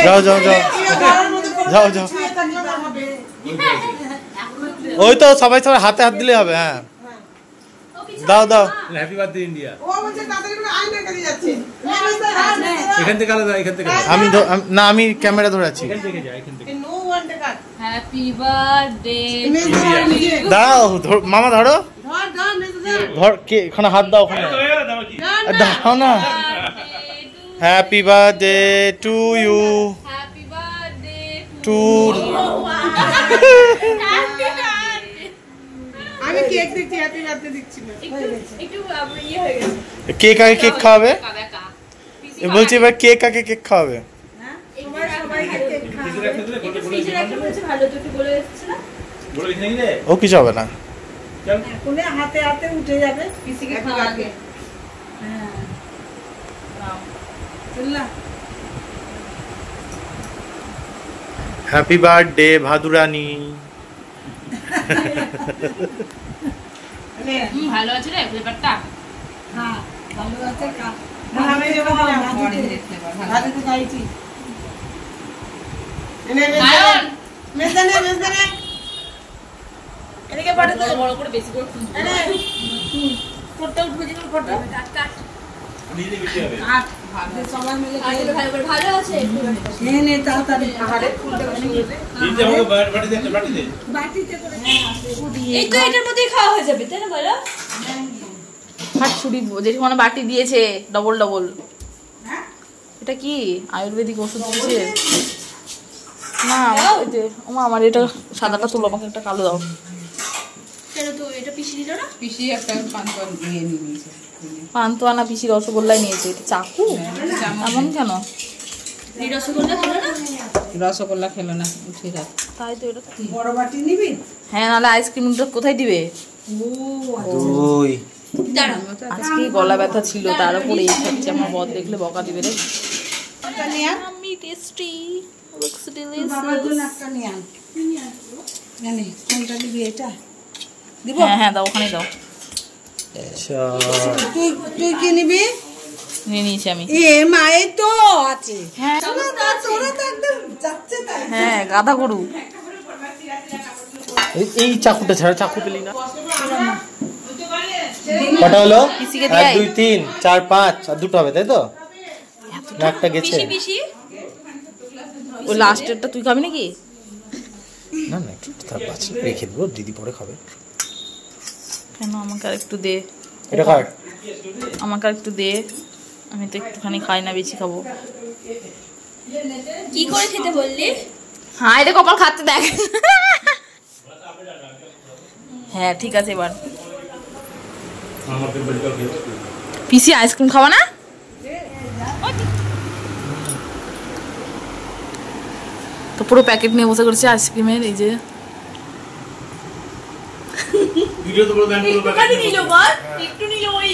যাও যাও যাও যাও যাও ওই তো সবাই সবাই হাতে হাত দিলে হবে। হ্যাঁ দাও দাও হ্যাপি বার্থডে ইন্ডিয়া। ও বলছে তাড়াতাড়ি করে আয়নার কাছে যাচ্ছে। এখান থেকে আলাদা, এখান থেকে আমি না আমি ক্যামেরা ধরে আছি। এখান থেকে যা, এখান থেকে নো ওয়ান টেকার হ্যাপি বার্থডে দাও মামা ধরো ধর ধর ধর কে এখানে হাত দাও ওখানে দাও না। Happy birthday to you happy birthday to আমি কেক দিচ্ছি, হ্যাপি বার্থডে দিচ্ছি না। একটু ইয়ে হয়ে গেছে কেক আগে কেক খাওয়াবে কাকা বলছি এবার কেক আগে কেক খাওয়াবে। ভালো তো একটু বলে এসেছে না বলে দিই রে ও কিছু হবে না। কোনে হাতে হাতে উঠে যাবে পিসিকে খাওয়াবে। হ্যাঁ চললা হ্যাপি বার্থডে ভাদুরানী। ভালো আছে রে ফ্লেভারটা। হ্যাঁ ভালো আছে কা আমি যখন ভালো খাইছি এনে মেজদানে মেজদানে এদিকে পাঠাতে বড় করে বেশি করে এনে ফটো উঠবে যেন ফটো কাট নিজে বেশি হবে। আর সবাই মিলে ভালো আছে নে নে তাড়াতাড়ি আরে ফুলটা দিতে হবে বাটি দে, বাটি দে। বাটিতে করে এই তো এটার মধ্যেই খাওয়া হয়ে যাবে তাই না বলো। হাত ছুরি যেখানে বাটি দিয়েছে ডবল ডবল। হ্যাঁ এটা কি আয়ুর্বেদিক ওষুধ দিয়েছে না ওই যে আমার এটা সাদাটা তুলো আমাকে একটা কালো দাও। কেন তো এটা পিসি দিল না? পিসি একটা পান নিয়ে নিয়েছে। পান্তুয়ানা পিসি রসগোল্লাই নিয়েছে। এটা চাকু এমন কেন? রসগোল্লা খেলো না? রসগোল্লা খেলো না উঠে রাখ। তাই তো এটা কি? বড় বাটি নিবি হ্যাঁ নাহলে আইসক্রিমটা কোথায় দিবে? ওই আজকে গলা ব্যথা ছিল তার উপরে এই খাচ্ছে। আমার বদ দেখলে বকা দিবে রে। আমি টেস্টি লুকস বাবার জন্য ডিলিশিয়াস। একটা নিয়ে আন জানি কোনটা দিবি এটা দিব হ্যাঁ হ্যাঁ দাও ওখানেই দাও। আচ্ছা তুই তুই কি নিবি নিয়ে নিয়েছি আমি। এ মায়ে তো আছে হ্যাঁ তোরা তো একদম যাচ্ছে তাই হ্যাঁ গাধা গরু। এই চাকুটা ছাড়া চাকু পেলি না। কটা হলো? পিসিকে 1 দিয়ে 2 3 4 5 আর দুটো হবে তাই তো? না একটা গেছে ওই লাস্টেরটা তুই খাবি নাকি? না না একটু তার বাঁচি রেখে দেবো দিদি পরে খাবে। কেন আমাকে আর একটু দে। এটা কাট আমাকে আর একটু দে। আমি তো একটুখানি খাই না বেশি খাবো। কি করে খেতে বললি? হ্যাঁ এটা কপাল খাচ্ছে দেখ। হ্যাঁ ঠিক আছে এবার আমাকে বলতে হবে। পিসি আইসক্রিম খাওয়া না? তো পুরো প্যাকেট নিয়ে বসে করেছে আইসক্রিমের। এই যে ভিডিও তো বড় ব্যাংক একটু নিল বল, একটু নিল ওই